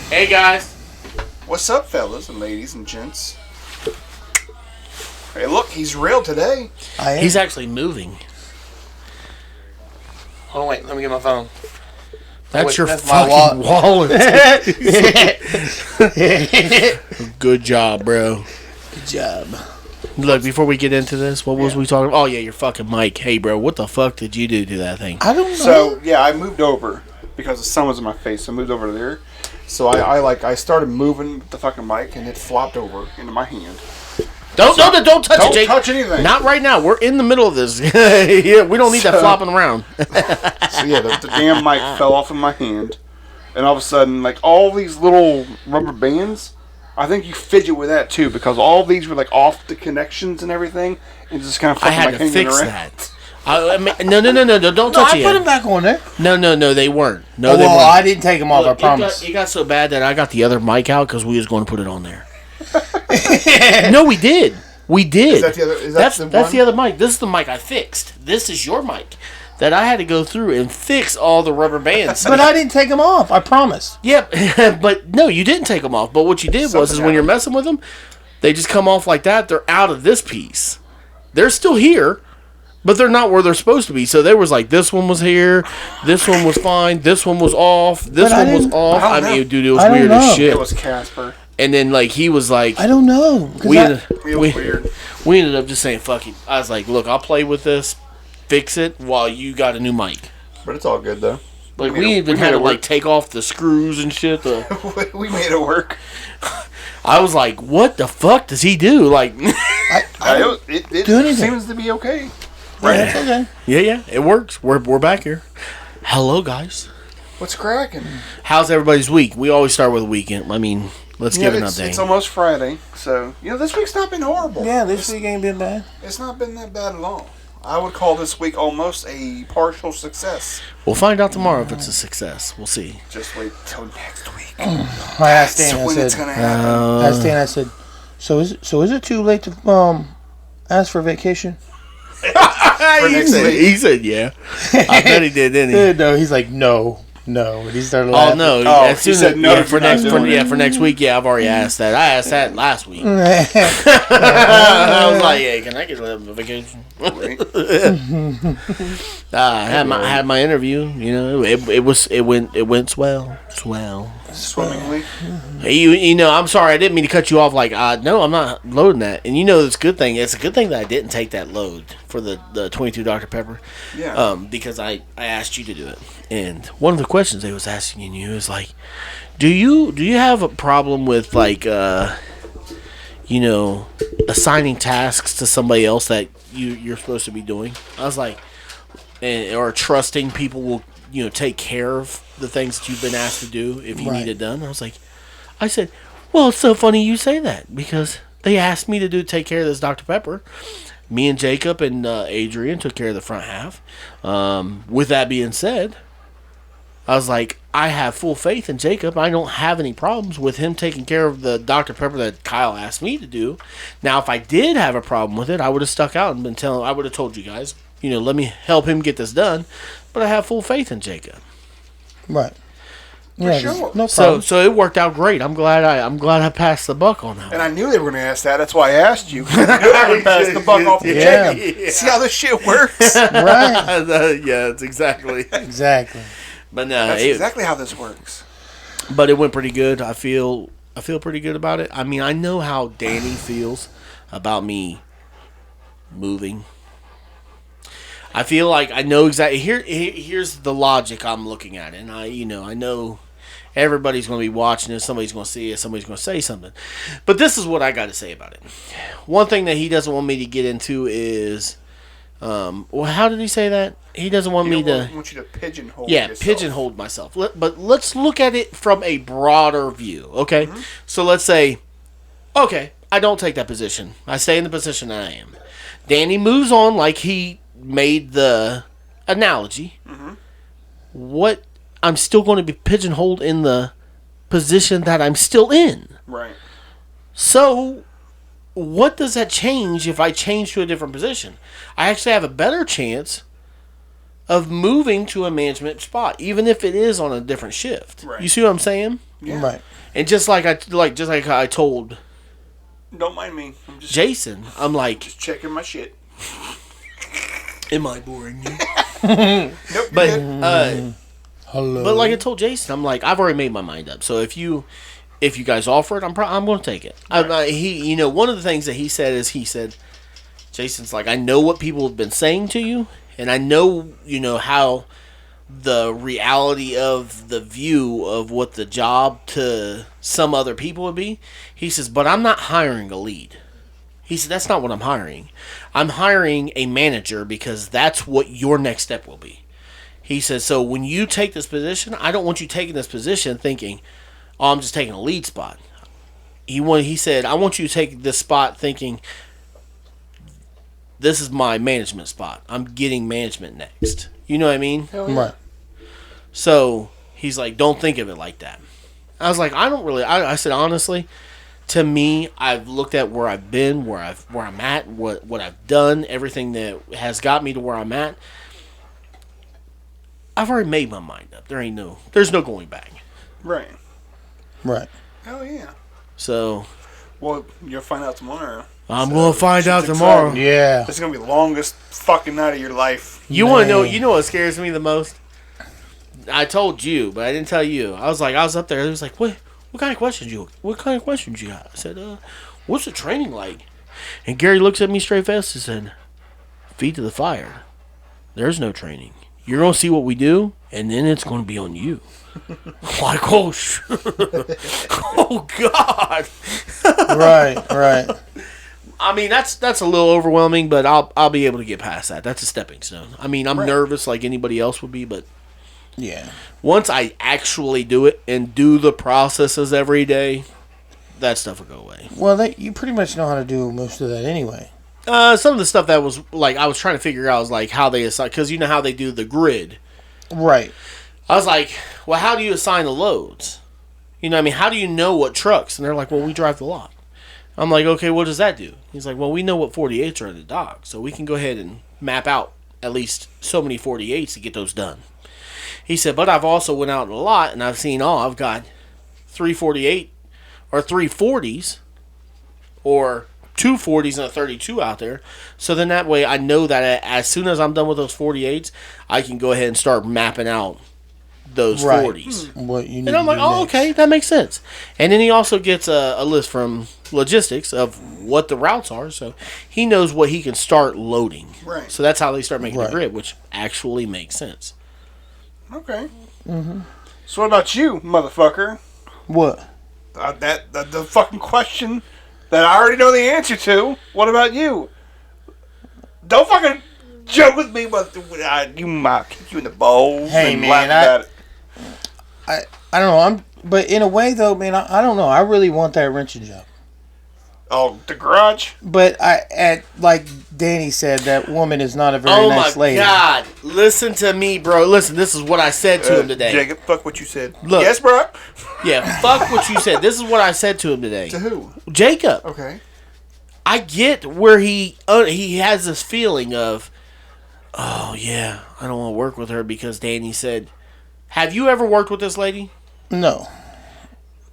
Hey guys. What's up, fellas and ladies and gents? Hey, look, he's real today. He's actually moving. Hold on, wait. Let me get my phone. That's your that's my fucking wallet. Good job, bro. Good job. Look, before we get into this, what was we talking about? Oh, yeah, your fucking mic. Hey, bro, what the fuck did you do to that thing? I don't know. So, yeah, I moved over because the sun was in my face. I moved over there. So I started moving the fucking mic and it flopped over into my hand. Don't touch it, Don't Jake. touch anything. Not right now. We're in the middle of this. Yeah, we don't need that flopping around. So yeah, the damn mic fell off in my hand, and all of a sudden, like all these little rubber bands, I think you fidget with that too because all these were like off the connections and everything, and just kind of I fucking had like to hanging fix around. that. No, don't touch it I put yet. them back on there. No, they weren't. No, Oh, they well, weren't. I didn't take them off. Look, I promise. It got so bad that I got the other mic out because we was going to put it on there. No, we did. We did. Is that the other? That's the other mic. This is the mic I fixed. This is your mic that I had to go through and fix all the rubber bands. But I didn't take them off. I promise. Yep, but no, you didn't take them off. But what you did was when you're messing with them, they just come off like that. They're out of this piece. They're still here, but they're not where they're supposed to be. So there was like this one was here, this one was fine, this one was off, this one was off. I mean, dude, it was weird as shit. It was Casper. And then like he was like, I don't know. we ended up just saying fuck it. I was like, look, I'll play with this, fix it while you got a new mic. But it's all good though. Like we even had to like take off the screws and shit. We made it work. I was like, what the fuck does he do? Like, it seems to be okay. Right. That's okay. Yeah, it works. We're back here. Hello, guys. What's cracking? How's everybody's week? We always start with a weekend. I mean, let's give an update. It's almost Friday, so this week's not been horrible. Yeah, this week ain't been bad. It's not been that bad at all. I would call this week almost a partial success. We'll find out tomorrow if it's a success. We'll see. Just wait till next week. I asked Dan. I said, so is it too late to ask for vacation? He said yeah. I bet he did, didn't he? No, he's like no. And he started laughing. Oh no! As soon as for next week. Yeah, I've already asked that. I asked that last week. I was like, "Hey, can I get a vacation?" I had my interview. You know, it went swell. Swimmingly. You know, I'm sorry, I didn't mean to cut you off. Like, no, I'm not loading that. And you know, it's a good thing. It's a good thing that I didn't take that load for the 22 Dr. Pepper. Yeah. Because I asked you to do it. And one of the questions they was asking you is like, do you have a problem with like, assigning tasks to somebody else that you're supposed to be doing? I was like, or trusting people will take care of the things that you've been asked to do if you need it done. I said, well, it's so funny you say that because they asked me to take care of this Dr. Pepper. Me and Jacob and Adrian took care of the front half. With that being said, I was like, I have full faith in Jacob. I don't have any problems with him taking care of the Dr. Pepper that Kyle asked me to do. Now, if I did have a problem with it, I would have stuck out and I would have told you guys, let me help him get this done. But I have full faith in Jacob. Right. Yeah, sure. No problem. So it worked out great. I'm glad I passed the buck on that. And I knew they were going to ask that. That's why I asked you. I would pass the buck off to Jacob. Yeah. See how this shit works? Right. Yeah, it's exactly. Exactly. But no, that's exactly how this works. But it went pretty good. I feel pretty good about it. I mean, I know how Danny feels about me moving. I feel like I know exactly. Here's the logic I'm looking at, and I know everybody's going to be watching this. Somebody's going to see it. Somebody's going to say something. But this is what I got to say about it. One thing that he doesn't want me to get into is, how did he say that? He doesn't want me to. I want you to pigeonhole. Yeah, yourself. pigeonhole myself. But let's look at it from a broader view. Okay, So let's say, okay, I don't take that position. I stay in the position that I am. Danny moves on like he made the analogy. What I'm still going to be pigeonholed in the position that I'm still in. Right. So what does that change if I change to a different position? I actually have a better chance of moving to a management spot, even if it is on a different shift. Right. You see what I'm saying? Yeah. Right. And just like I told Don't mind me. I'm just Jason, I'm like, just checking my shit. am I boring you? Nope. But Hello. but like I told Jason, I'm like, I've already made my mind up. So if you guys offer it, I'm going to take it. Right. One of the things that he said, Jason's like, I know what people have been saying to you, and I know how the reality of the view of what the job to some other people would be. He says, but I'm not hiring a lead. He said, that's not what I'm hiring. I'm hiring a manager because that's what your next step will be. He says, so when you take this position, I don't want you taking this position thinking, oh, I'm just taking a lead spot. He said, I want you to take this spot thinking, this is my management spot. I'm getting management next. You know what I mean? Right. So he's like, don't think of it like that. I was like, I said, honestly, to me, I've looked at where I've been, where I'm at, what I've done, everything that has got me to where I'm at. I've already made my mind up. There's no going back. Right. Right. Hell yeah. So. Well, you'll find out tomorrow. I'm going to find out tomorrow. Exciting. Yeah. It's going to be the longest fucking night of your life. You want to know? You know what scares me the most? I told you, but I didn't tell you. I was up there. It was like, what kind of questions you got? I said, what's the training like? And Gary looks at me straight face and said, feet to the fire. There's no training. You're going to see what we do, and then it's going to be on you. Like, oh God. Right. I mean, that's a little overwhelming, but I'll be able to get past that. That's a stepping stone. I mean, I'm nervous like anybody else would be, but yeah, once I actually do it and do the processes every day, that stuff will go away. Well, you pretty much know how to do most of that anyway. Some of the stuff that was like I was trying to figure out was like how they assign, because you know how they do the grid. Right. I was like, well, how do you assign the loads? You know what I mean? How do you know what trucks? And they're like, well, we drive the lot. I'm like, okay, what does that do? He's like, well, we know what 48s are at the dock, so we can go ahead and map out at least so many 48s to get those done. He said, but I've also went out in a lot, and I've seen, I've got 348 or 340s or 240s and a 32 out there. So then that way I know that as soon as I'm done with those 48s, I can go ahead and start mapping out those 40s. What you need and I'm like, oh, okay, that makes sense. And then he also gets a list from logistics of what the routes are, so he knows what he can start loading. Right. So that's how they start making the grid, which actually makes sense. Okay. Mm-hmm. So what about you, motherfucker? What? The fucking question that I already know the answer to. What about you? Don't fucking joke with me, but you might kick you in the balls and laugh about it. I don't know. But in a way though, man, I don't know. I really want that wrenching job. Oh, the garage? But like Danny said, that woman is not a very nice lady. Oh my God! Listen to me, bro. Listen, this is what I said to him today. Jacob, fuck what you said. Look, yes, bro. Yeah, fuck what you said. This is what I said to him today. To who? Jacob. Okay. I get where he has this feeling of, oh yeah, I don't want to work with her because Danny said, have you ever worked with this lady? No.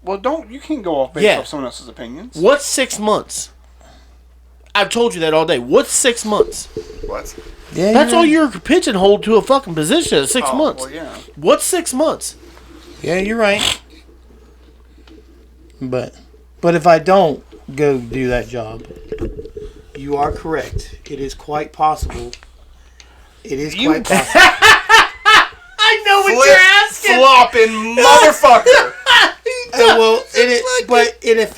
Well, you can't go off based off someone else's opinions. What's 6 months? I've told you that all day. What's 6 months? What? Yeah, That's all you're pigeonholed to a fucking position at 6 months. Well, yeah. What's 6 months? Yeah, you're right. But if I don't go do that job, you are correct. It is quite possible. It is quite possible. I know what you're asking. Flopping motherfucker.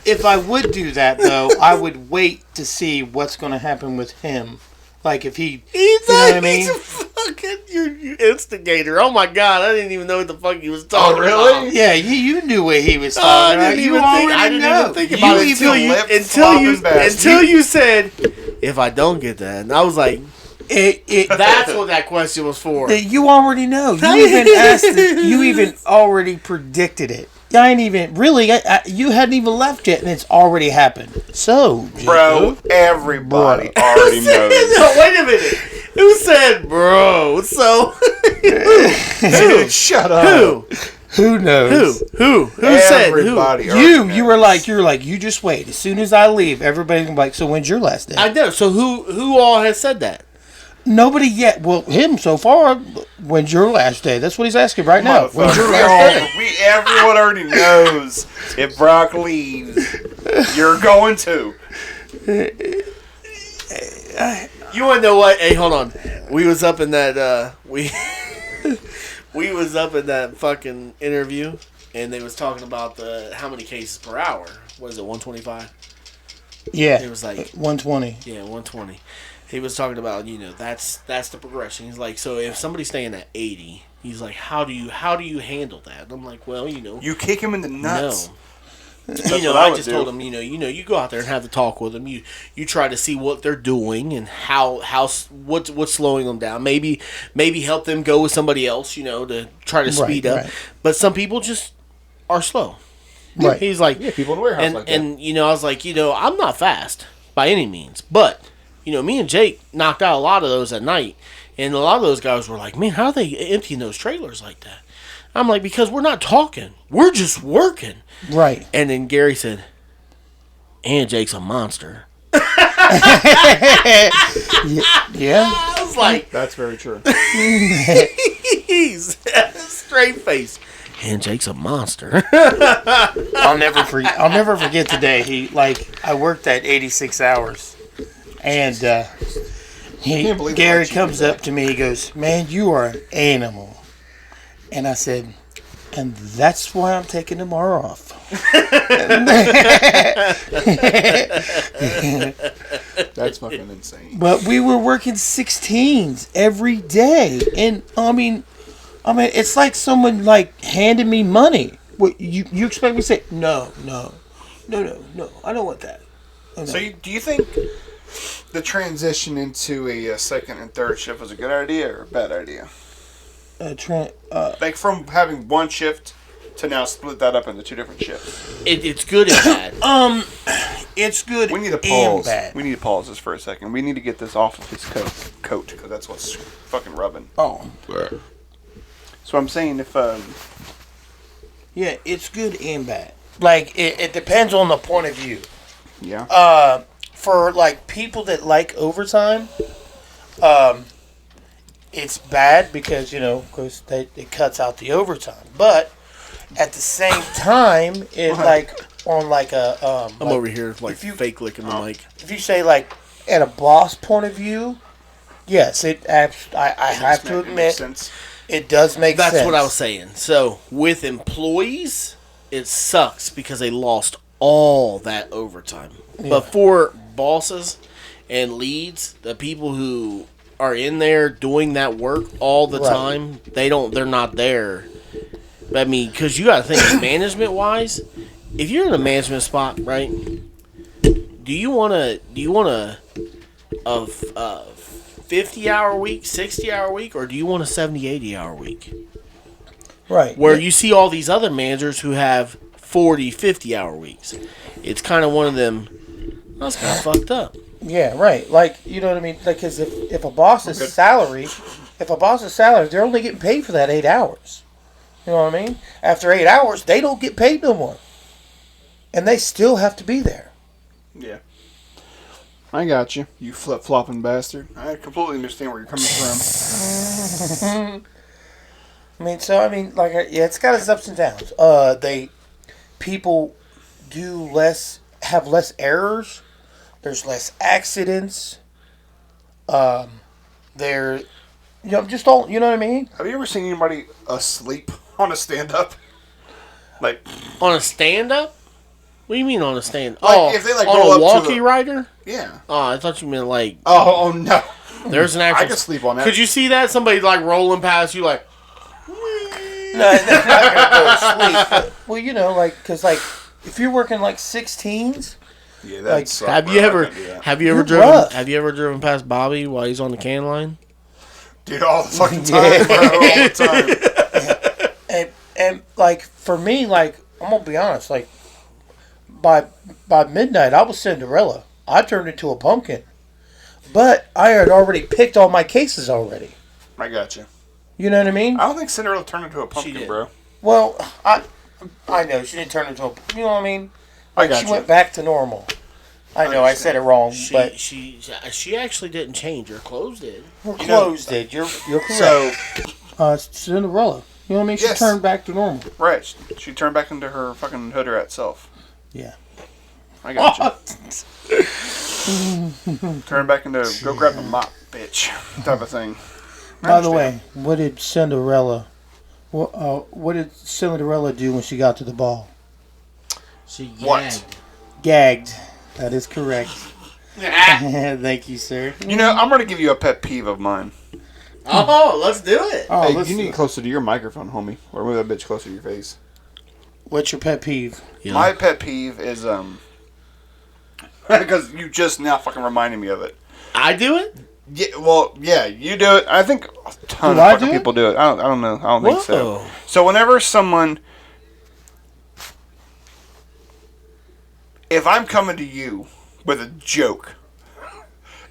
If I would do that though, I would wait to see what's going to happen with him. Like if you know what I mean? He's a fucking you instigator. Oh my God, I didn't even know what the fuck he was talking about. Oh really? Yeah, you knew what he was talking about. I didn't even think about it until you said, if I don't get that. And I was like, that's what that question was for. You already know. You even asked it. You even already predicted it. I ain't even really. You hadn't even left yet, and it's already happened. So, bro, everybody already knows. No, wait a minute. Who said, bro? So, who? Shut up. Who knows? Who said who? Everybody. You were like, you just wait. As soon as I leave, everybody's gonna be like, so when's your last day? I know. So who all has said that? Nobody yet. Well, him so far. When's your last day? That's what he's asking right now. When's your last day? Everyone already knows if Brock leaves, you're going to. You want to know what? Hey, hold on. We was up in that we was up in that fucking interview, and they was talking about how many cases per hour. What is it? 125. Yeah. It was like 120. Yeah, 120. He was talking about, that's the progression. He's like, so if somebody's staying at 80, he's like, how do you handle that? And I'm like, well, you kick him in the nuts. No. I just told him, you go out there and have the talk with them. You try to see what they're doing and what's slowing them down. Maybe help them go with somebody else, to try to speed up. Right. But some people just are slow. Right. He's like, people in the warehouse like that. And I was like, I'm not fast by any means, but me and Jake knocked out a lot of those at night, and a lot of those guys were like, man, how are they emptying those trailers like that? I'm like, because we're not talking. We're just working. Right. And then Gary said, and Jake's a monster. Yeah. I was like, that's very true. He's straight face. And Jake's a monster. I'll never forget today. I worked that 86 hours. And Gary comes up to me. He goes, man, you are an animal. And I said, and that's why I'm taking tomorrow off. That's fucking insane. But we were working 16s every day. And I mean, it's like someone handed me money. What you expect me to say? No, I don't want that. Oh, no. So do you think the transition into a second and third shift was a good idea or a bad idea? From having one shift to now split that up into two different shifts. It's good and bad. It's good. We need to pause. And bad. We need to pause this for a second. We need to get this off of his coat because that's what's fucking rubbing. Oh. So I'm saying if yeah, it's good and bad. It depends on the point of view. Yeah. For people that like overtime, it's bad because because it cuts out the overtime. But at the same time, it I'm over here fake licking the mic. If you say at a boss point of view, yes, I have to admit it does make sense. That's what I was saying. So with employees, it sucks because they lost all that overtime. Yeah. But for bosses and leads, the people who are in there doing that work all the time, they're not there. I mean, because you got to think management wise, if you're in a management spot, right? Do you want a 50-hour week, 60-hour week, or do you want a 70-80-hour week? Right. Where you see all these other managers who have 40, 50-hour weeks. It's kind of one of them. That's kind of fucked up. Yeah, right. You know what I mean? Because if a boss's salary, they're only getting paid for that 8 hours. You know what I mean? After 8 hours, they don't get paid no more, and they still have to be there. Yeah. I got you, you flip-flopping bastard. I completely understand where you're coming from. It's got its ups and downs. People have less errors. There's less accidents. Just all, you know what I mean? Have you ever seen anybody asleep on a stand-up? On a stand-up? What do you mean on a stand? If they on roll a walkie rider? Yeah. Oh, I thought you meant Oh no. There's an actual. I could sleep on that. Could you see that? Somebody rolling past you No, they're not gonna go to sleep. But, because if you're working 16s. Yeah, that's. Have you ever driven past Bobby while he's on the can line? Dude, all the fucking time, bro. All the time. And for me, I'm gonna be honest, by midnight I was Cinderella. I turned into a pumpkin. But I had already picked all my cases already. I got you. You know what I mean? I don't think Cinderella turned into a pumpkin, bro. Well, I know she didn't turn into a. You know what I mean? I got She you. went back to normal. I know I said it wrong, but She actually didn't change. Her clothes did. her clothes did. You're correct. So, Cinderella. You know what I mean? She Yes. turned back to normal. right. She turned back into her fucking hood rat self. Yeah. I got you. Turn back into go grab the mop, bitch, type of thing. By the way, what did Cinderella do when she got to the ball? She gagged. What? Gagged. That is correct. Thank you, sir. You know, I'm gonna give you a pet peeve of mine. Oh, let's do it. Oh, Hey, let's- you need to get closer to your microphone, homie, or move that bitch closer to your face. What's your pet peeve? Yeah. My pet peeve is because you just now fucking reminded me of it. I do it. Yeah, well, yeah, you do it. I think a ton Do of I fucking do it? people do it. I don't know. I don't think so. Whoa. So whenever someone, if I'm coming to you with a joke,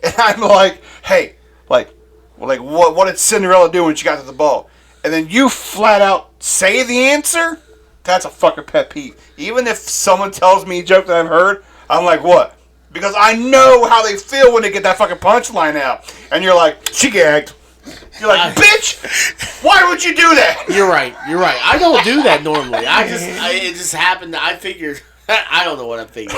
and I'm like, hey, what did Cinderella do when she got to the ball? And then you flat out say the answer, that's a fucking pet peeve. Even if someone tells me a joke that I've heard, I'm like, what? Because I know how they feel when they get that fucking punchline out. And you're like, she gagged. You're like, bitch, why would you do that? You're right. I don't do that normally. It just happened. I figured. I don't know what I'm thinking.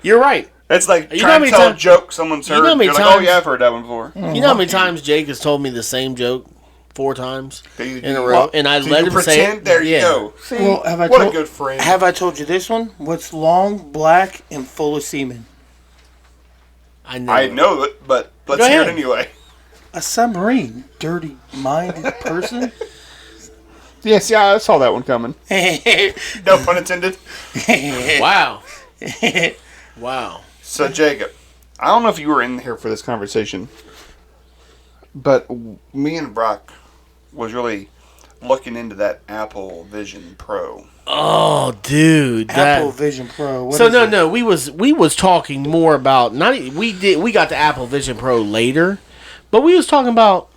You're right. It's like You know trying how to many tell a times- joke someone's heard. You know how many You're like, oh times- yeah, I've heard that one before. You know how many times Jake has told me the same joke 4 times in a row, Well, and I so let you him pretend, say it. there you Yeah. go. See, Well, have I what a told- good friend. Have I told you this one? What's long, black, and full of semen? I know. I know it, but let's Go hear it ahead. anyway. A submarine, dirty-minded person. Yes, yeah, I saw that one coming. No pun intended. Wow. Wow. So, Jacob, I don't know if you were in here for this conversation, but me and Brock was really looking into that Apple Vision Pro. Oh, dude. Apple Vision Pro. What So is no, it? no, we was talking more about we got the Apple Vision Pro later, but we was talking about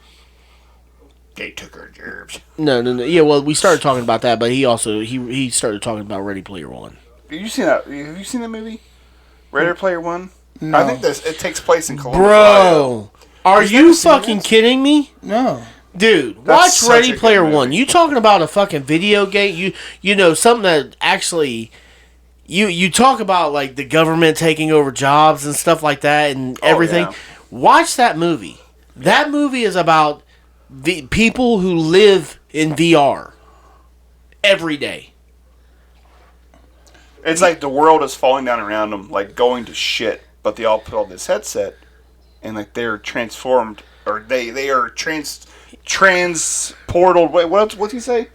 They took our gerbs. no, yeah, well, we started talking about that, but he also he started talking about Ready Player One. Have you seen that movie? Ready Player One? No. I think it takes place in Columbus, Ohio. Bro, are You've you never seen fucking this? kidding me? No. Dude, That's watch such a Ready good Player movie. One. You talking about a fucking video game? You know something that actually you talk about like the government taking over jobs and stuff like that and everything. yeah. Watch that movie. That movie is about the people who live in VR every day. It's like the world is falling down around them, like going to shit, but they all put on this headset, and like they're transformed, or they are transported. Wait, what's he say?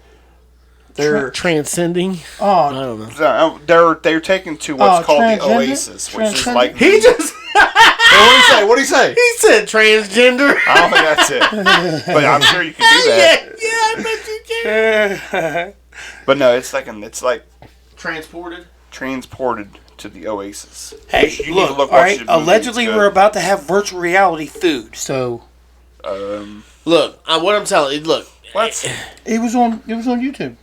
They're Transcending. I Oh, don't know. they're taken to what's called the transgender? Oasis, which is Transgender? like He just Hey, what do you say? he said transgender. I don't think that's it, but I'm sure you can do that. Yeah, I bet you can. But no, it's like Transported. transported to the Oasis. hey, You need to look, look, all watch right. the movie, Allegedly, it's good. we're about to have virtual reality food. So Look, what I'm telling you. Look, what? it was on YouTube.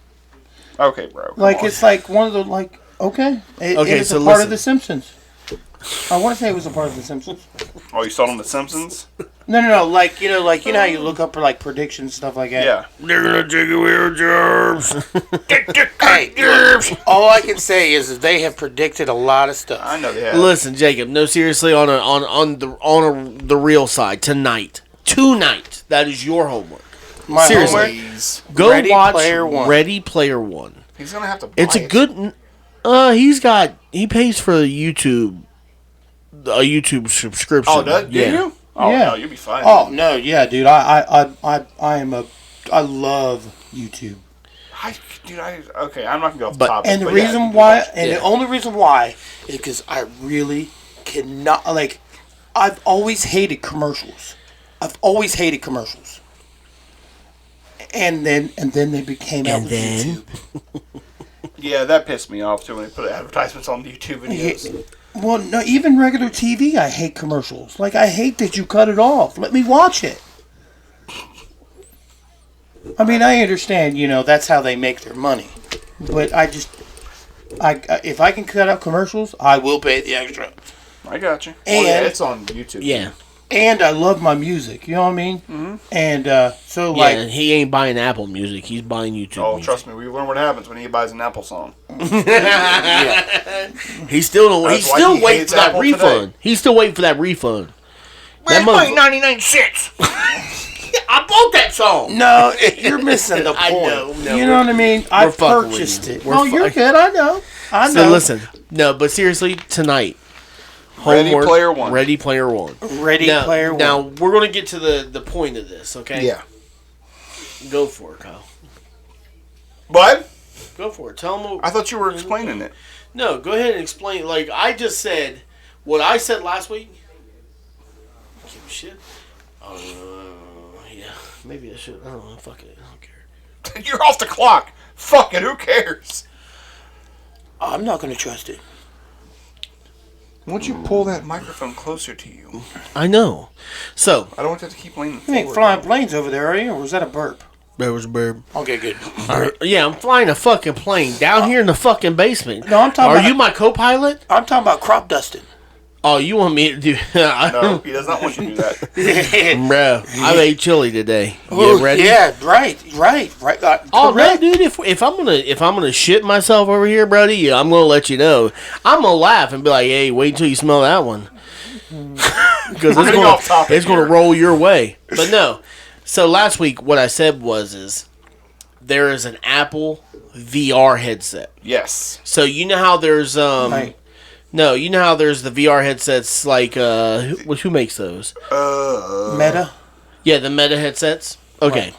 Okay, bro. come Like on. it's like one of the like okay. Okay, it's so a part listen. of The Simpsons. I want to say it was a part of The Simpsons. Oh, you saw it on The Simpsons? No. Like you know how you look up for like predictions and stuff like that. Yeah. they're gonna take away our jobs. Hey, look, all I can say is that they have predicted a lot of stuff. I know they have. Listen, Jacob. No, seriously, on the real side tonight. That is your homework. My seriously. homework, Please. Go Ready watch Player One. Ready Player One. He's gonna have to. Buy It's a it. good. He pays for a YouTube subscription. Oh, do you? Oh Yeah. no, you'll be fine. Oh no, yeah, dude. I love YouTube. Okay, I'm not gonna go off But- topic. And the but yeah, reason you can why, watch it. and Yeah. the only reason why, is because I really cannot. Like, I've always hated commercials. And then they became out And with then? YouTube. Yeah, that pissed me off too when they put advertisements on the YouTube videos. Well, no, even regular TV, I hate commercials. Like, I hate that you cut it off. Let me watch it. I mean, I understand, that's how they make their money. But if I can cut out commercials, I will pay the extra. I got you. And it's on YouTube. Yeah. And I love my music, you know what I mean? Mm-hmm. And yeah, he ain't buying Apple Music. He's buying YouTube music. Trust me, we learn what happens when he buys an Apple song. Yeah. He's still waiting for that refund. Today. He's still waiting for that refund. Where's my 99 cents? I bought that song. No, you're missing the point. I know. No, you know what I mean? I purchased it. No, you're good. I know. So listen. No, but seriously, tonight. Ready Player One. Ready Player One. Now, we're going to get to the point of this, okay? Yeah. Go for it, Kyle. What? Go for it. Tell them. I thought you were explaining it. No, go ahead and explain. Like, I just said what I said last week. Give a shit. Yeah. Maybe I should. I don't know. Fuck it. I don't care. You're off the clock. Fuck it. Who cares? I'm not going to trust it. Won't you pull that microphone closer to you? I know. So I don't want you to keep leaning forward. You ain't flying planes over there, are you? Or was that a burp? There was a burp. Okay, good. All right. Yeah, I'm flying a fucking plane down here in the fucking basement. No, I'm talking Are you my co-pilot? I'm talking about crop dusting. Oh, you want me to do... No, he does not want you to do that. Bro, I made chili today. You ready? Yeah, right. Oh, no, dude, if I'm gonna shit myself over here, buddy, yeah, I'm gonna let you know. I'm gonna laugh and be like, hey, wait until you smell that one. Because it's gonna roll your way. But no. So last week, what I said was there is an Apple VR headset. Yes. So you know how there's... Right. No, you know how there's the VR headsets, like, who makes those? Meta? Yeah, the Meta headsets. Okay. Right.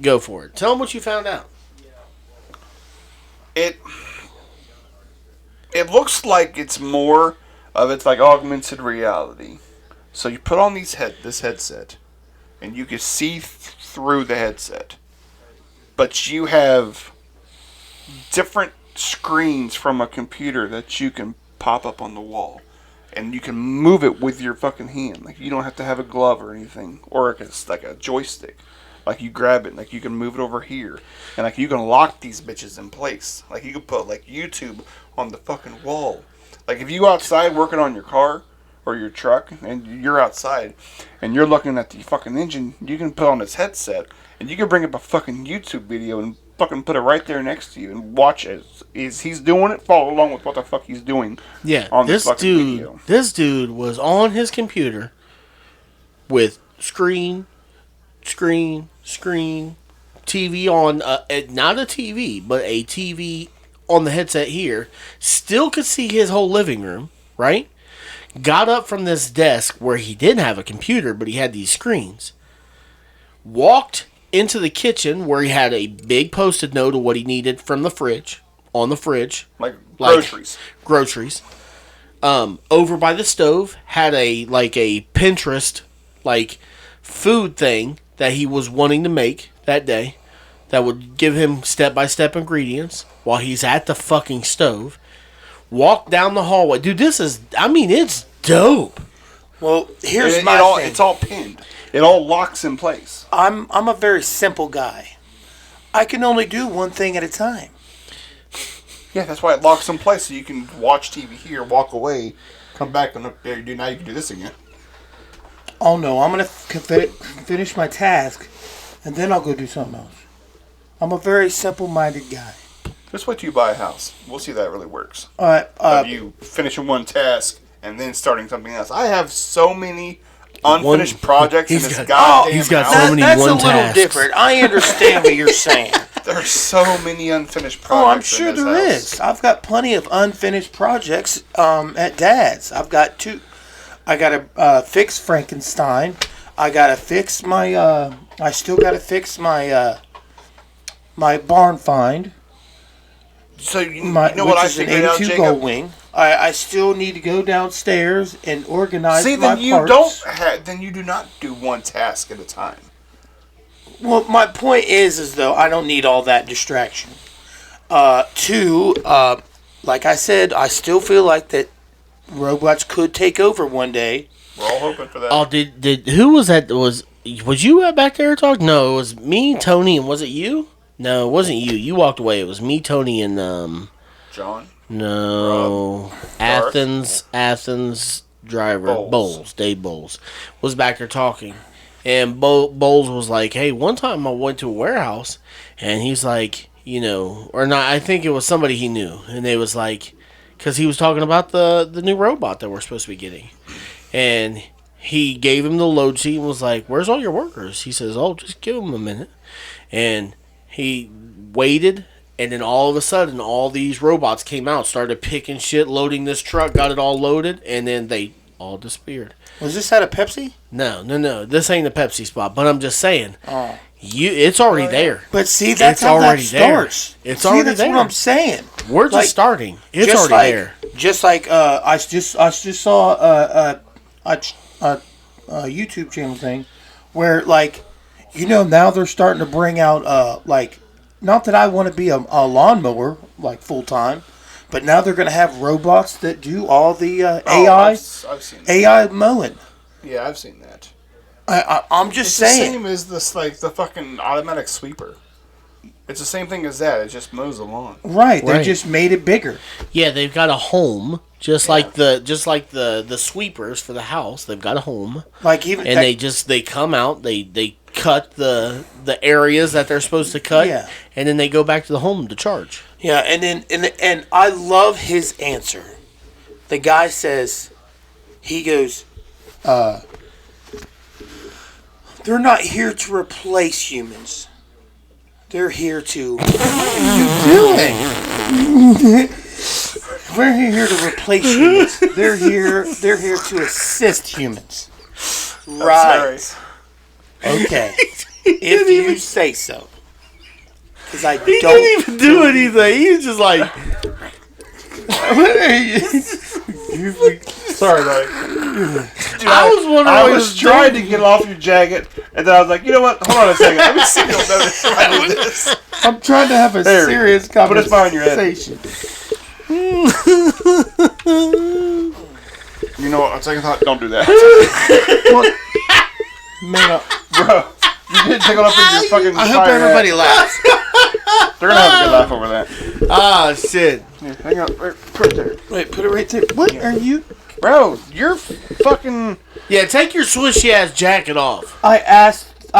Go for it. Tell them what you found out. It looks like it's more of it's like augmented reality. So you put on this headset, and you can see through the headset. But you have different screens from a computer that you can pop up on the wall, and you can move it with your fucking hand. Like, you don't have to have a glove or anything, or it's like a joystick. Like, you grab it, like you can move it over here, and like you can lock these bitches in place. Like, you can put like YouTube on the fucking wall. Like, if you outside working on your car or your truck, and you're outside and you're looking at the fucking engine, you can put on this headset and you can bring up a fucking YouTube video and fucking put it right there next to you and watch it. As he's doing it, follow along with what the fuck he's doing. Yeah, on this fucking video. This dude was on his computer with screen, TV on, not a TV, but a TV on the headset here. Still could see his whole living room, right? Got up from this desk where he didn't have a computer, but he had these screens. Walked into the kitchen where he had a big post-it note of what he needed from the fridge, on the fridge. Like groceries. Groceries. Over by the stove, had a Pinterest, food thing that he was wanting to make that day that would give him step-by-step ingredients while he's at the fucking stove. Walk down the hallway. Dude, it's dope. Well, here's my thing. It's all pinned. It all locks in place. I'm a very simple guy. I can only do one thing at a time. Yeah, that's why it locks in place, so you can watch TV here, walk away, come back, and look there. Now you can do this again. Oh no, I'm gonna finish my task, and then I'll go do something else. I'm a very simple-minded guy. Just wait till you buy a house. We'll see if that really works. All right. Of you finishing one task and then starting something else. I have so many unfinished projects in this goddamn house. He's got so many That's one tasks. That's a little different. I understand what you're saying. There's so many unfinished projects. Oh, I'm sure there is. I've got plenty of unfinished projects at Dad's. I've got two. I got to fix Frankenstein. I got to fix my. I still got to fix my. My barn find. So you know what I think an 82 gold wing. I still need to go downstairs and organize my parts. Then you do not do one task at a time. Well, my point is though I don't need all that distraction. Two, like I said, I still feel like that robots could take over one day. We're all hoping for that. Oh, did who was that? Was you back there talking? No, it was me, Tony, and was it you? No, it wasn't you. You walked away. It was me, Tony, and John? No. Rob? Athens driver. Bowles. Dave Bowles. Was back there talking. And Bowles was like, hey, one time I went to a warehouse, and he's like, or not, I think it was somebody he knew. And they was like, because he was talking about the new robot that we're supposed to be getting. And he gave him the load sheet and was like, where's all your workers? He says, oh, just give them a minute. And he waited, and then all of a sudden, all these robots came out, started picking shit, loading this truck, got it all loaded, and then they all disappeared. Was this at a Pepsi? No. This ain't a Pepsi spot, but I'm just saying. It's already there. But see, that's how that starts. It's already that's there. What I'm saying. We're just starting. It's already there. Just like I just saw a YouTube channel thing where now they're starting to bring out not that I want to be a lawnmower full time, but now they're going to have robots that do all the AI. I've seen that. AI mowing. Yeah, I've seen that. I'm just saying. It's the same as this, the fucking automatic sweeper. It's the same thing as that. It just mows the lawn. Right. They just made it bigger. Yeah, they've got a home, like the sweepers for the house. They've got a home. They come out. They cut the areas that they're supposed to cut. Yeah. And then they go back to the home to charge. Yeah, and I love his answer. The guy says, he goes, they're not here to replace humans. They're here to... What are you doing? We're here to replace humans. They're here to assist humans. Right. Okay. If you say so. Because I don't... He didn't even do anything. He was just like... What are you... Sorry, buddy. Dude, I was trying to get off your jacket, and then I was like, you know what? Hold on a second. Let me see if you'll notice if I do this. I'm trying to have a serious conversation. Put a smile on your head. You know what? On second thought, don't do that. Man, bro, you didn't take it off in your fucking I hope everybody laughs. They're going to have a good laugh over that. Ah, shit. Yeah, hang on. Put it there. Wait, put it right there. What are you... Bro, you're fucking... Yeah, take your swishy-ass jacket off. I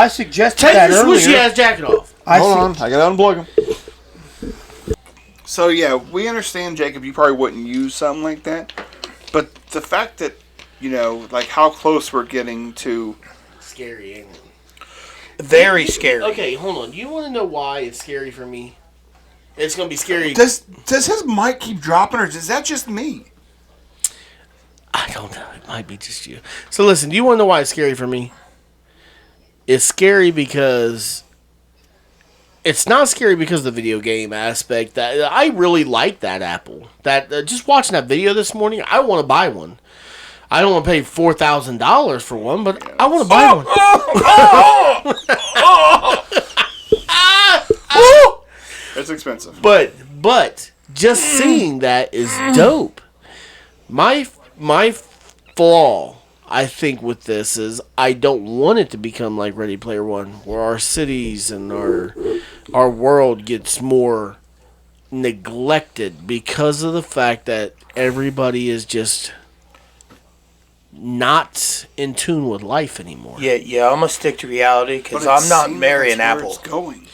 suggested that earlier. Take your swishy-ass jacket off. Hold on, I gotta unplug him. So, yeah, we understand, Jacob, you probably wouldn't use something like that. But the fact that, how close we're getting to... Scary, ain't it? Very scary. Okay, hold on. Do you want to know why it's scary for me? It's going to be scary. Does his mic keep dropping, or is that just me? I don't know. It might be just you. So listen, do you want to know why it's scary for me? It's scary because... It's not scary because of the video game aspect. That I really like that Apple. That just watching that video this morning, I want to buy one. I don't want to pay $4,000 for one, but I want to buy one. It's expensive. But just seeing that is dope. My flaw, I think, with this is I don't want it to become like Ready Player One, where our cities and our world gets more neglected because of the fact that everybody is just not in tune with life anymore. Yeah, I'm gonna stick to reality because I'm not marrying Apple. It's going.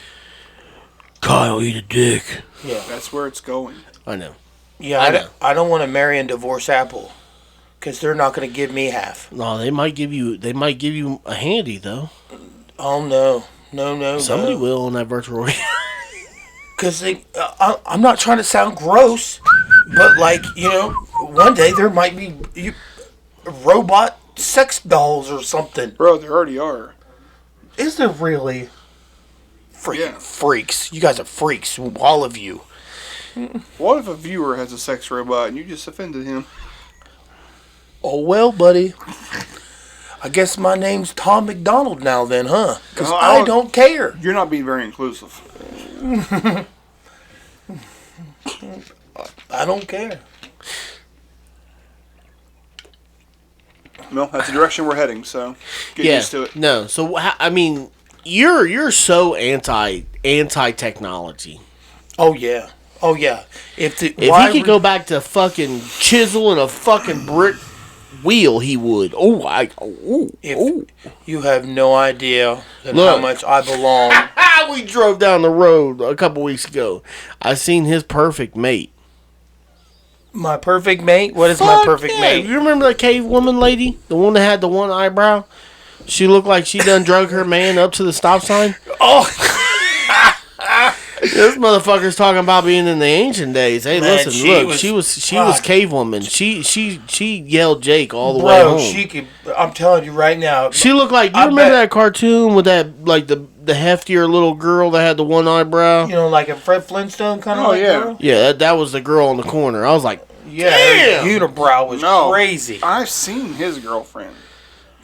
Kyle, eat a dick. Yeah, that's where it's going. I know. Yeah, I don't want to marry and divorce Apple because they're not going to give me half. No, they might give you a handy though. Oh no. Somebody will on that virtual reality. Because I'm not trying to sound gross, but one day there might be robot sex dolls or something. Bro, there already are. Is there really? Yeah. Freaks. You guys are freaks, all of you. What if a viewer has a sex robot and you just offended him? Oh, well, buddy. I guess my name's Tom McDonald now then, huh? Because I don't care. You're not being very inclusive. I don't care. Well, that's the direction we're heading, so get used to it. No, so I mean, you're so anti-technology. Oh yeah. If he could go back to fucking chisel and a fucking brick wheel, he would. You have no idea how much I belong. We drove down the road a couple weeks ago. I seen his perfect mate. My perfect mate? What is my perfect mate? You remember that cave woman lady? The one that had the one eyebrow? She looked like she done drug her man up to the stop sign. Oh! This motherfucker's talking about being in the ancient days. Hey, Man, listen, she was cave woman. She yelled Jake all the way home. She could. I'm telling you right now. She looked like. You remember that cartoon with that the heftier little girl that had the one eyebrow? You know, like a Fred Flintstone kind of girl. Yeah, that was the girl in the corner. I was like, damn, her unibrow was crazy. I've seen his girlfriend.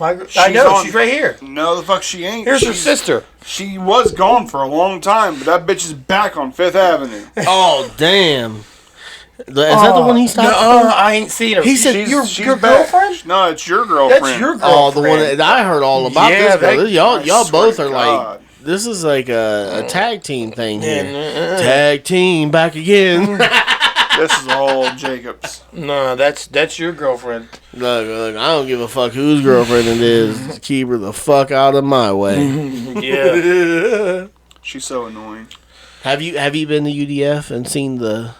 I know, she's right here. No, the fuck she ain't. Here's her sister. She was gone for a long time, but that bitch is back on 5th Avenue. Oh, damn. Is that the one he stopped for? I ain't seen her. He said, she's your girlfriend? No, it's your girlfriend. That's your girlfriend. Oh, the one that I heard all about this girl. Y'all both are God. like, this is like a tag team thing here. Tag team back again. This is all Jacob's. No, that's your girlfriend. Look, I don't give a fuck whose girlfriend it is. Keep her the fuck out of my way. Yeah. She's so annoying. Have you been to UDF and seen the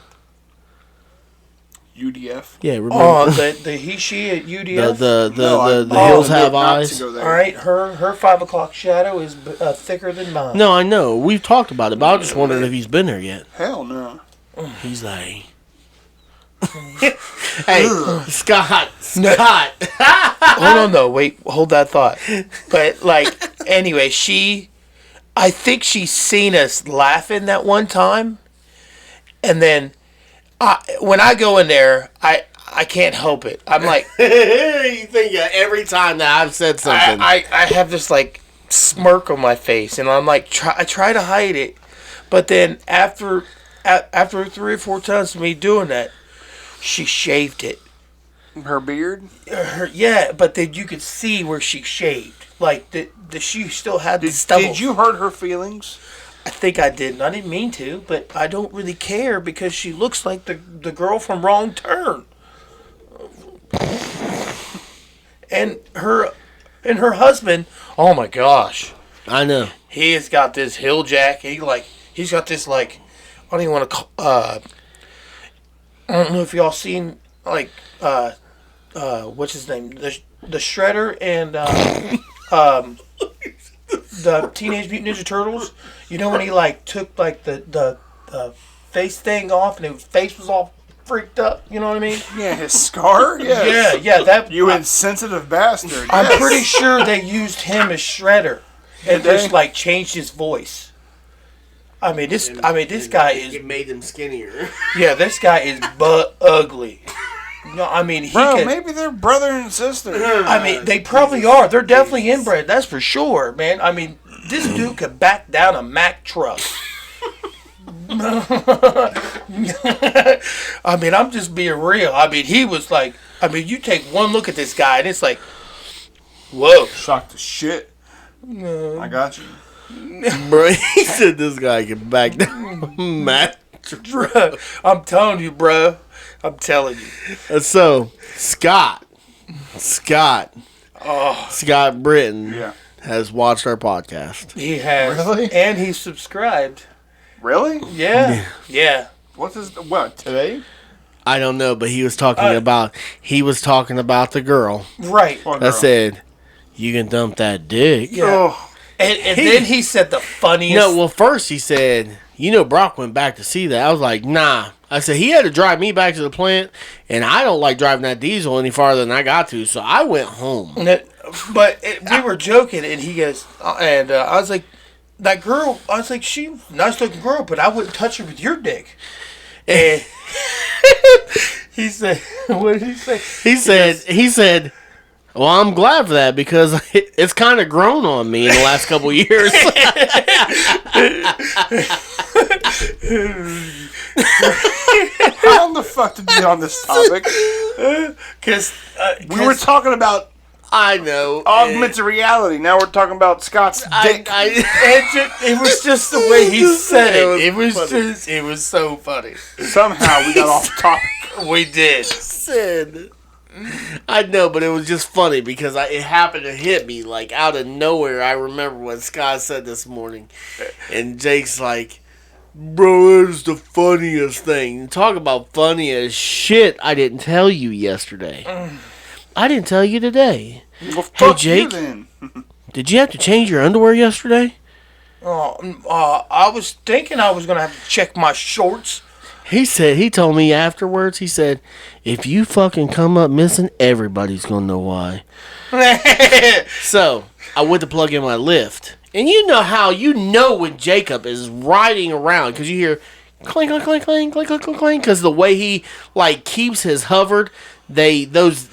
UDF? Yeah, remember? Oh, the he she at UDF. The hills have eyes. All right, her 5 o'clock shadow is thicker than mine. No, I know. We've talked about it, but I was just wondering if he's been there yet. Hell no. He's like, hey, Scott. Hold on, though. Wait, hold that thought. But anyway, I think she's seen us laughing that one time, and then when I go in there, I can't help it. I'm like, you think every time that I've said something, I have this smirk on my face, and I'm like, I try to hide it, but then after 3 or 4 times of me doing that, she shaved it. Her beard? Yeah, but then you could see where she shaved. She still had the stubble. Did you hurt her feelings? I think I did. And I didn't mean to, but I don't really care because she looks like the girl from Wrong Turn. And her husband, oh my gosh. I know. He has got this hill jack. He's got this I don't even want to call, I don't know if y'all seen what's his name, the Shredder and the Teenage Mutant Ninja Turtles. You know when he took the face thing off and his face was all freaked up. You know what I mean? Yeah, his scar. Yes. Yeah. That you insensitive bastard. I'm yes. pretty sure they used him as Shredder and just changed his voice. I mean this guy is. It made him skinnier. Yeah, this guy is butt ugly. No, I mean maybe they're brother and sister. I mean, they probably are. They're definitely inbred. That's for sure, man. I mean, this dude could back down a Mack truck. I mean, I'm just being real. I mean, he was you take one look at this guy and it's like, whoa. Shocked to shit. I got you. Bro, he said this guy can back down Matt. I'm telling you, bro. I'm telling you. So, Scott Britton has watched our podcast. He has. Really? And he's subscribed. Really? Yeah. Yeah. What, today? I don't know, but he was talking about the girl. Right. That said, you can dump that dick. Yeah. Oh. And then he said the funniest. No, well, first he said, Brock went back to see that. I was like, nah. I said, he had to drive me back to the plant, and I don't like driving that diesel any farther than I got to, so I went home. But we were joking, and he goes, I was like, that girl, I was like, she nice looking girl, but I wouldn't touch her with your dick. And he said, what did he say? He said, well, I'm glad for that because it's kind of grown on me in the last couple years. How the fuck did we get on this topic? Because we were talking about I know. Augmented reality. Now we're talking about Scott's dick. It was just the way he said it. It was so funny. Somehow we got off topic. We did. I know, but it was just funny because it happened to hit me like out of nowhere. I remember what Scott said this morning, and Jake's like, "Bro, it was the funniest thing." Talk about funny as shit. I didn't tell you yesterday. I didn't tell you today. Well, hey, Jake, you then. did you have to change your underwear yesterday? I was thinking I was gonna have to check my shorts. He told me afterwards, he said, if you fucking come up missing, everybody's going to know why. So, I went to plug in my lift. And you know when Jacob is riding around, because you hear clink, clink, clink, clink, clink, clink, clink, clink, because the way he, like, keeps his hovered, those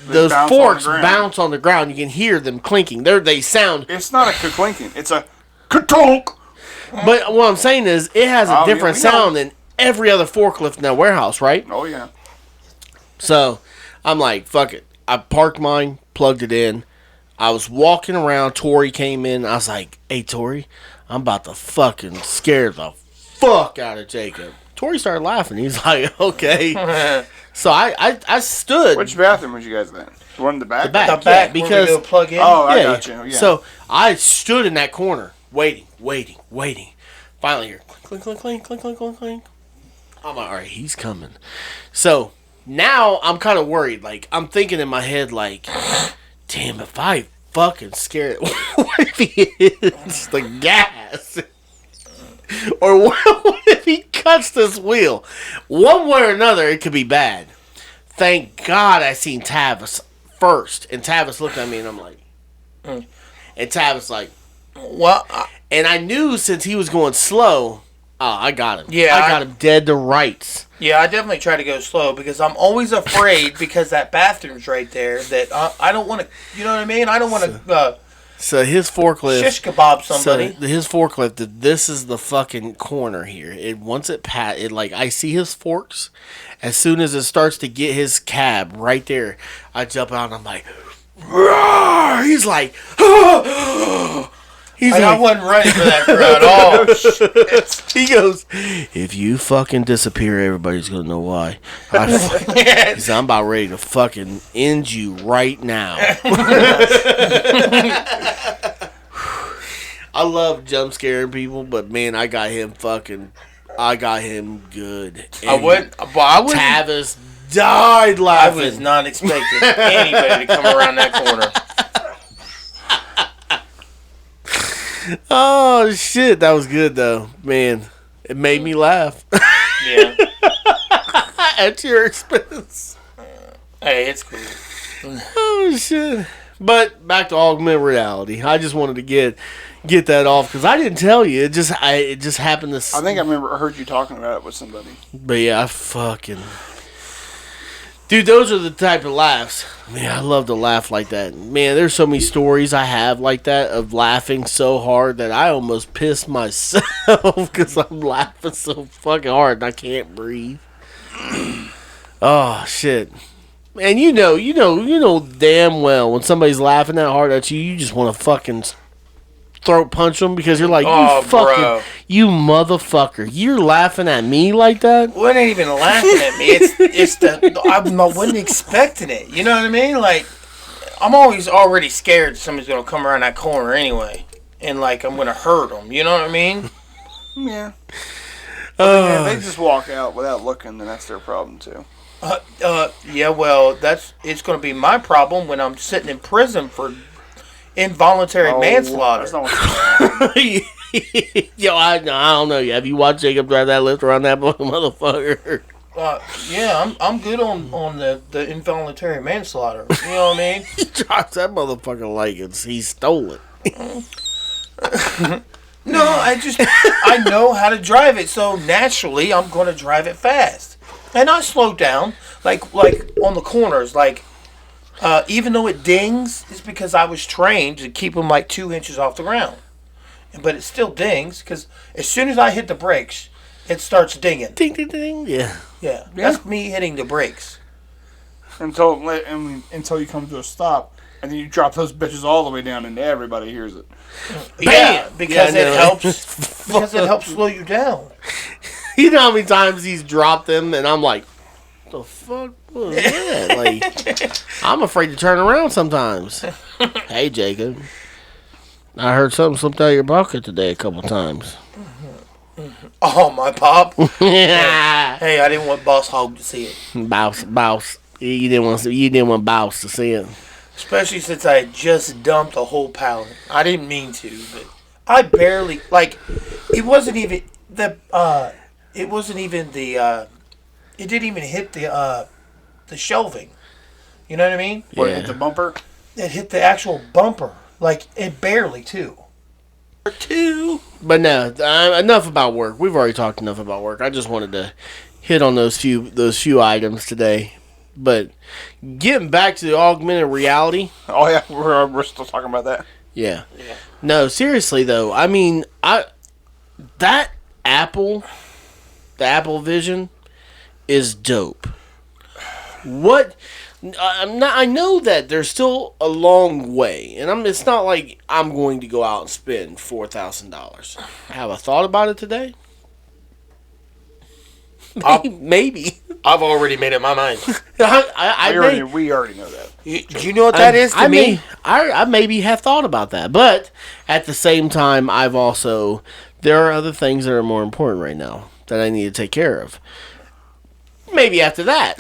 forks bounce on the ground. You can hear them clinking. They sound... It's not a clinking. It's a ka-tonk. But what I'm saying is, it has a different sound than every other forklift in that warehouse, right? Oh, yeah. So, I'm like, fuck it. I parked mine, plugged it in. I was walking around. Tori came in. I was like, hey, Tori, I'm about to fucking scare the fuck out of Jacob. Tori started laughing. He's like, okay. So, I stood. Which bathroom was you guys in? The one in the back? The back, yeah, because... Where we go plug in? Oh, I got you. Yeah. So, I stood in that corner, waiting. Finally, here, clink, clink, clink, clink, clink, clink, clink. I'm like, all right, he's coming. So now I'm kind of worried. Like, I'm thinking in my head, like, damn, if I fucking scare it, what if he hits the gas? Or what if he cuts this wheel? One way or another, it could be bad. Thank God I seen Tavis first. And Tavis looked at me and I'm like, and Tavis like, what? And I knew since he was going slow, I got him. Yeah, I got him dead to rights. Yeah, I definitely try to go slow because I'm always afraid because that bathroom's right there that I don't want to, you know what I mean? I don't want to So his forklift... shish kebab somebody. So his forklift, this is the fucking corner here. Once it like, I see his forks. As soon as it starts to get his cab right there, I jump out and I'm like... Roar! He's like... I wasn't ready for that crowd at all. He goes, if you fucking disappear, everybody's going to know why. He said, I'm about ready to fucking end you right now. I love jump scaring people, but man, I got him good. And Tavis died laughing. I was not expecting anybody to come around that corner. Oh shit, that was good though, man. It made me laugh. Yeah. At your expense. Hey, it's cool. Oh shit. But back to augmented reality. I just wanted to get that off because I didn't tell you. It just happened to. I think I heard you talking about it with somebody. But yeah, I fucking. Dude, those are the type of laughs. Man, I love to laugh like that. Man, there's so many stories I have like that of laughing so hard that I almost piss myself because I'm laughing so fucking hard and I can't breathe. Oh, shit. And you know damn well when somebody's laughing that hard at you, you just want to fucking throat punch them because you're like, you motherfucker, you're laughing at me like that? Well, it ain't even laughing at me. I wasn't expecting it. You know what I mean? Like, I'm always already scared somebody's gonna come around that corner anyway, and like I'm gonna hurt them. You know what I mean? Yeah. If they just walk out without looking, then that's their problem too. Yeah. Well, it's gonna be my problem when I'm sitting in prison for involuntary manslaughter. That's not what's Yo, I don't know. Have you watched Jacob drive that lift around that motherfucker? Yeah, I'm good on the involuntary manslaughter. You know what I mean? He drives that motherfucker like he stole it. No, I know how to drive it, so naturally I'm going to drive it fast. And I slow down, like on the corners, even though it dings, it's because I was trained to keep them like 2 inches off the ground. But it still dings because as soon as I hit the brakes, it starts dinging. Ding, ding, ding. Yeah. That's me hitting the brakes. Until you come to a stop, And then you drop those bitches all the way down, and everybody hears it. Yeah, because it helps. Because it helps slow you down. You know how many times he's dropped them, and I'm like, "The fuck was that?" Like, I'm afraid to turn around sometimes. Hey, Jacob, I heard something slipped out of your pocket today a couple times. Oh, my pop. Yeah. Hey, I didn't want Boss Hog to see it. Bouse. You didn't want Bouse to see it. Especially since I had just dumped a whole pallet. I didn't mean to, but I barely it wasn't even the it didn't even hit the shelving. You know what I mean? What, hit the bumper? It hit the actual bumper. Like, it barely too. But no, enough about work. We've already talked enough about work. I just wanted to hit on those few items today. But getting back to the augmented reality. Oh yeah, we're still talking about that. Yeah. No, seriously though. I mean, the Apple Vision is dope. What? I know that there's still a long way, and it's not like I'm going to go out and spend $4,000. Have I thought about it today? Maybe. I've already made up my mind. We already know that. Do you know what that is to me? I maybe have thought about that, but at the same time, there are other things that are more important right now that I need to take care of. Maybe after that.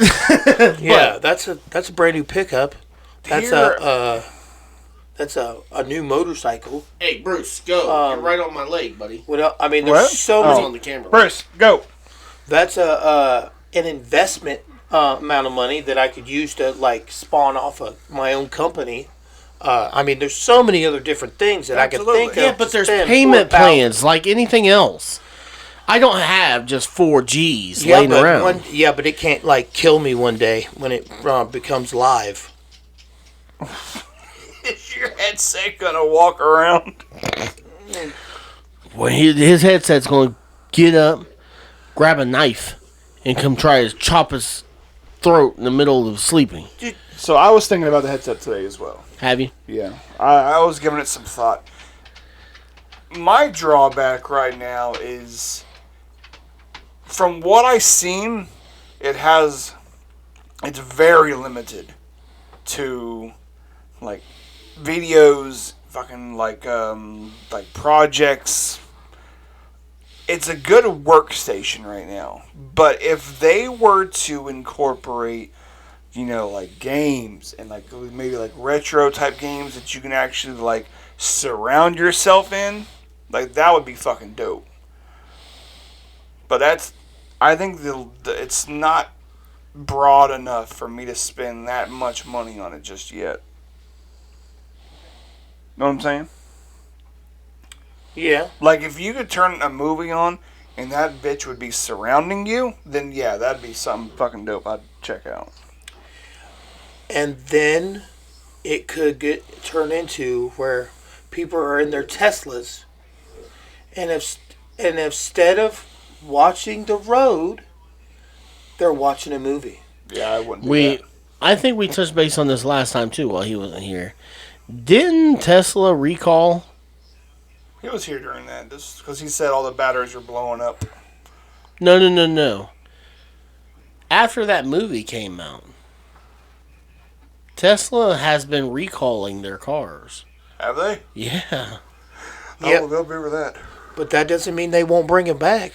Yeah, that's a brand new pickup. That's a new motorcycle. Hey, Bruce, go. You're right on my leg, buddy. Well, I mean, there's so many on the camera. Bruce, go. That's an investment amount of money that I could use to spawn off of my own company. I mean, there's so many other different things that I could think of. Yeah, but there's payment plans like anything else. I don't have just 4 G's laying around. But it can't kill me one day when it becomes live. Is your headset gonna walk around? Well, his headset's gonna get up, grab a knife, and come try to chop his throat in the middle of sleeping. So I was thinking about the headset today as well. Have you? Yeah. I was giving it some thought. My drawback right now is, from what I've seen, it's very limited to videos, fucking projects. It's a good workstation right now. But if they were to incorporate, games and maybe retro type games that you can actually surround yourself in, that would be fucking dope. But I think it's not broad enough for me to spend that much money on it just yet. Know what I'm saying? Yeah. If you could turn a movie on and that bitch would be surrounding you, then yeah, that'd be something fucking dope I'd check out. And then it could turn into where people are in their Teslas, and instead of watching the road, they're watching a movie. Yeah, I wouldn't do that. I think we touched base on this last time too while he wasn't here. Didn't Tesla recall? He was here during that, just because he said all the batteries were blowing up. No. After that movie came out, Tesla has been recalling their cars. Have they? Yeah. They'll be with that. But that doesn't mean they won't bring them back.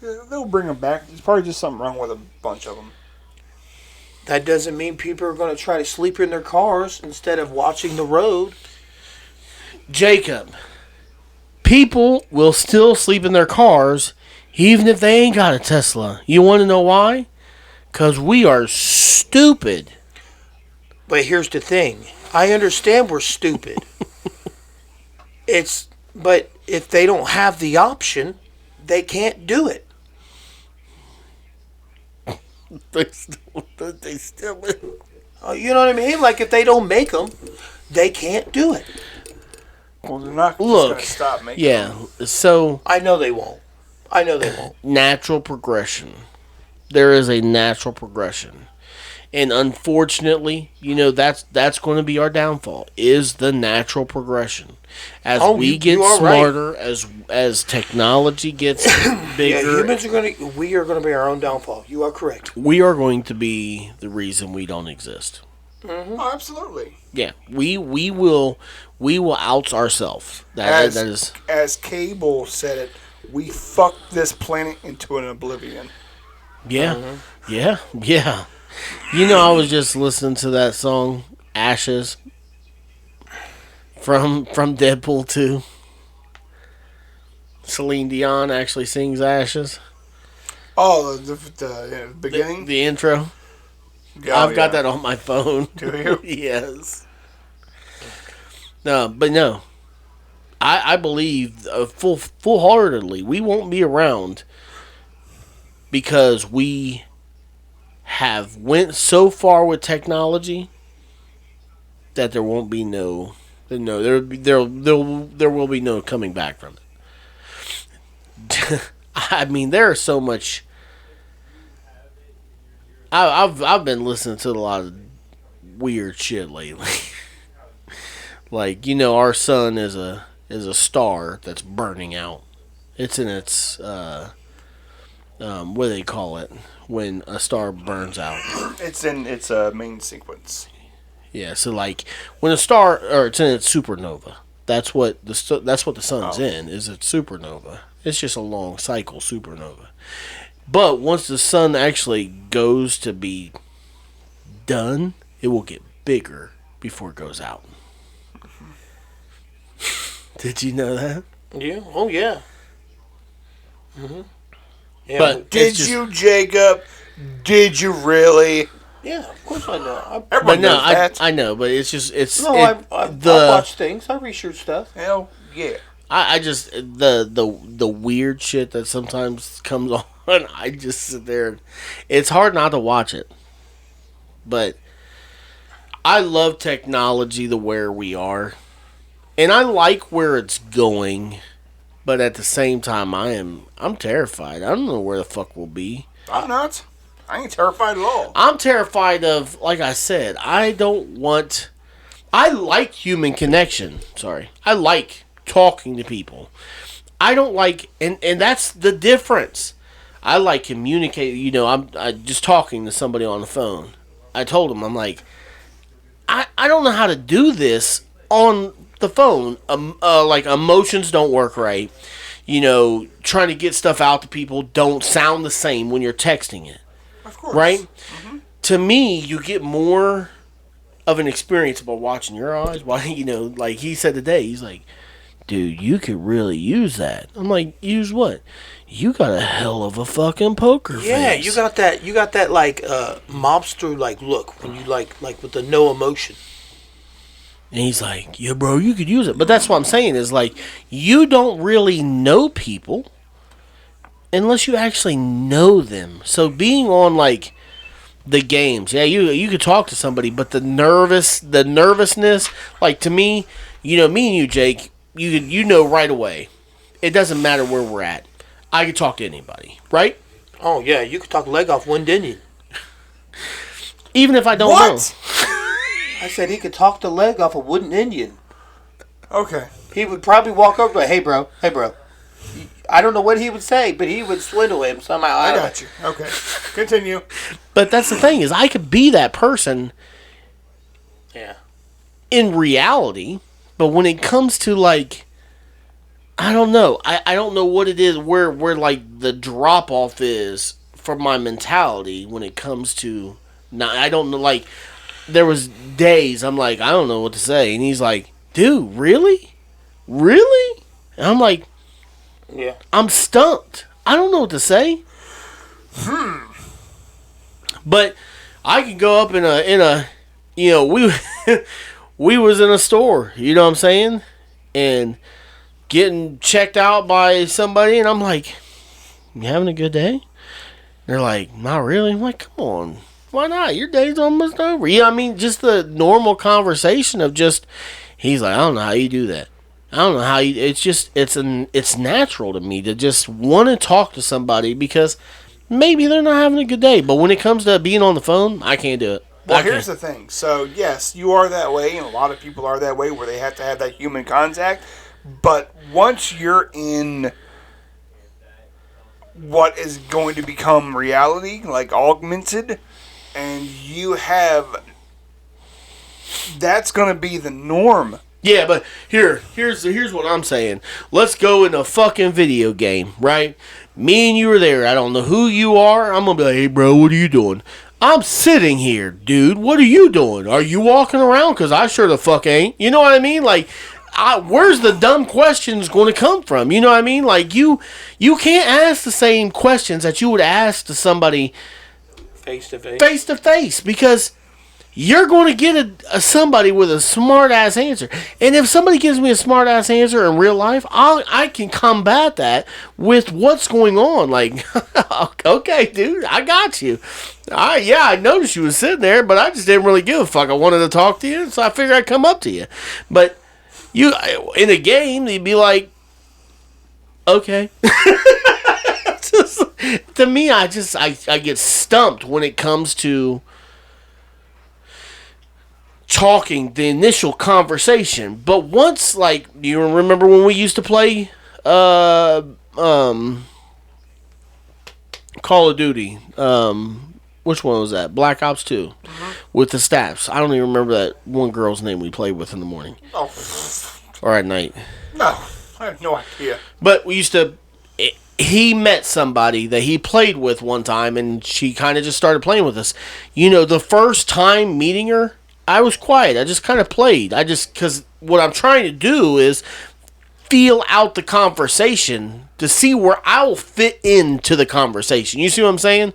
Yeah, they'll bring them back. There's probably just something wrong with a bunch of them. That doesn't mean people are going to try to sleep in their cars instead of watching the road. Jacob, people will still sleep in their cars even if they ain't got a Tesla. You want to know why? Because we are stupid. But here's the thing. I understand we're stupid. But if they don't have the option, they can't do it. They still. You know what I mean? If they don't make them, they can't do it. Well, they're not just going to stop making them. So I know they won't. Natural progression. There is a natural progression. And unfortunately, that's going to be our downfall. Is the natural progression as we get smarter, right. as technology gets bigger. Yeah, we are going to be our own downfall. You are correct. We are going to be the reason we don't exist. Mm-hmm. Oh, absolutely. Yeah, we will out ourselves. That is, as Cable said it. We fucked this planet into an oblivion. Yeah, yeah. I was just listening to that song "Ashes" from Deadpool 2. Celine Dion actually sings "Ashes." Oh, the beginning, the intro. I've got that on my phone. Do you? Yes. No. I believe full-heartedly we won't be around because we have went so far with technology that there won't be there will be no coming back from it. I mean, there is so much. I've been listening to a lot of weird shit lately. Like, our sun is a star that's burning out. It's in its what do they call it when a star burns out? It's in its main sequence. Yeah, so like when it's in its supernova. That's what the sun's in. Is its supernova. It's just a long cycle supernova. But once the sun actually goes to be done, it will get bigger before it goes out. Did you know that? Yeah. Oh, yeah. Mm-hmm. Yeah. But did you, Jacob? Did you really? Yeah, of course I know. I know, but it's just I watch things. I research stuff. Hell yeah. I just the weird shit that sometimes comes on. I just sit there. And it's hard not to watch it, but I love technology the where we are. And I like where it's going, but at the same time, I'm terrified. I don't know where the fuck we'll be. I'm not. I ain't terrified at all. I'm terrified of, like I said, I like human connection. Sorry. I like talking to people. I don't like, and that's the difference. I like communicating. I'm just talking to somebody on the phone. I told him, I'm like, I don't know how to do this on the phone. Like emotions don't work right. Trying to get stuff out to people don't sound the same when you're texting it. Of course. Right? Mm-hmm. To me, you get more of an experience by watching your eyes. Like he said today, he's like, dude, you could really use that. I'm like, use what? You got a hell of a fucking poker face. Yeah, you got that like mobster like look when you like with the no emotion. And he's like, yeah, bro, you could use it. But that's what I'm saying is, like, you don't really know people unless you actually know them. So being on, like, the games, yeah, you could talk to somebody, but the nervousness, like, to me, me and you, Jake, you know right away. It doesn't matter where we're at. I could talk to anybody, right? Oh, yeah, you could talk leg off one, didn't you? Even if I don't know. I said he could talk the leg off a wooden Indian. Okay. He would probably walk over to, hey bro. I don't know what he would say, but he would swindle him somehow. I got you. Okay. Continue. But that's the thing is I could be that person. Yeah. In reality, but when it comes to like, I don't know. I don't know what it is, where like the drop off is for my mentality when it comes to, I don't know, like, there was days I'm like, I don't know what to say. And he's like, dude, really? Really? And I'm like, yeah. I'm stumped. I don't know what to say. But I could go up in a we was in a store, you know what I'm saying? And getting checked out by somebody, and I'm like, you having a good day? They're like, not really. I'm like, come on. Why not? Your day's almost over. Yeah, I mean, just the normal conversation of just, he's like, I don't know how you do that. I don't know how you, it's natural to me to just want to talk to somebody because maybe they're not having a good day. But when it comes to being on the phone, I can't do it. Well, here's the thing. So, yes, you are that way, and a lot of people are that way where they have to have that human contact. But once you're in what is going to become reality, like augmented, and you have... That's going to be the norm. Yeah, but here's what I'm saying. Let's go in a fucking video game, right? Me and you are there. I don't know who you are. I'm going to be like, hey, bro, what are you doing? I'm sitting here, dude. What are you doing? Are you walking around? Because I sure the fuck ain't. You know what I mean? Like, where's the dumb questions going to come from? You know what I mean? Like, you can't ask the same questions that you would ask to somebody face to face because you're going to get somebody with a smart-ass answer. And if somebody gives me a smart-ass answer in real life, I can combat that with what's going on. Like, okay, dude, I got you. I noticed you was sitting there, but I just didn't really give a fuck. I wanted to talk to you, so I figured I'd come up to you. But you, in a game, you'd be like, okay. To me, I get stumped when it comes to talking, the initial conversation. But once, like, you remember when we used to play Call of Duty, which one was that? Black Ops 2 with the staffs. I don't even remember that one girl's name we played with in the morning or at night. No, I have no idea. But we used to, he met somebody that he played with one time, and she kind of just started playing with us. You know, the first time meeting her, I was quiet. I just kind of played. Because what I'm trying to do is feel out the conversation to see where I'll fit into the conversation. You see what I'm saying?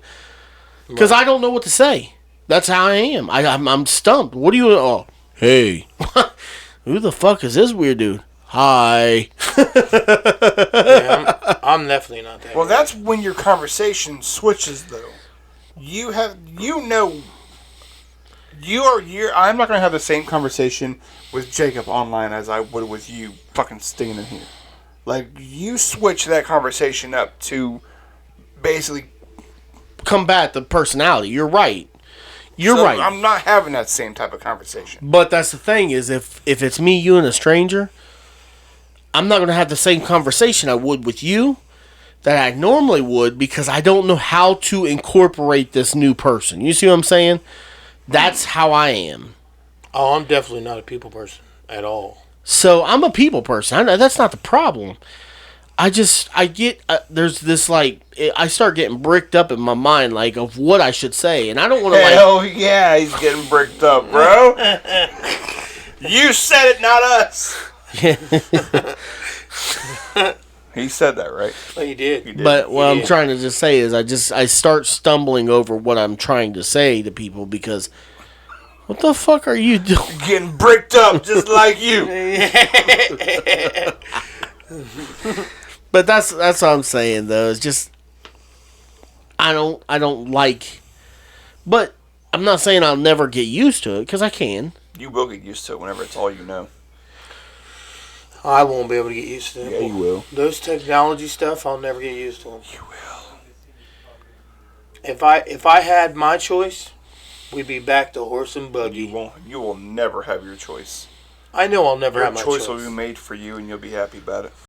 Because I don't know what to say. That's how I am. I'm stumped. What do you... Oh, hey. Who the fuck is this weird dude? Hi. Yeah, I'm definitely not that. Well, that's when your conversation switches, though. I'm not going to have the same conversation with Jacob online as I would with you fucking standing here. Like, you switch that conversation up to basically combat the personality. You're right. You're right. I'm not having that same type of conversation. But that's the thing is, if it's me, you, and a stranger, I'm not going to have the same conversation I would with you that I normally would because I don't know how to incorporate this new person. You see what I'm saying? That's how I am. Oh, I'm definitely not a people person at all. So I'm a people person. I know that's not the problem. I get, there's this, like, I start getting bricked up in my mind, like, of what I should say. And I don't want to, like... Hell yeah, he's getting bricked up, bro. You said it, not us. He said that, right? Oh, he did. But what I'm trying to just say is I start stumbling over what I'm trying to say to people because... What the fuck are you doing? Getting bricked up just like you. But that's what I'm saying though. It's just I don't like. But I'm not saying I'll never get used to it because I can. You will get used to it whenever it's all you know. I won't be able to get used to it. Yeah, you will. Those technology stuff, I'll never get used to them. You will. If I had my choice, we'd be back to horse and buggy. You won't. You will never have your choice. I know I'll never have my choice. Your choice will be made for you, and you'll be happy about it.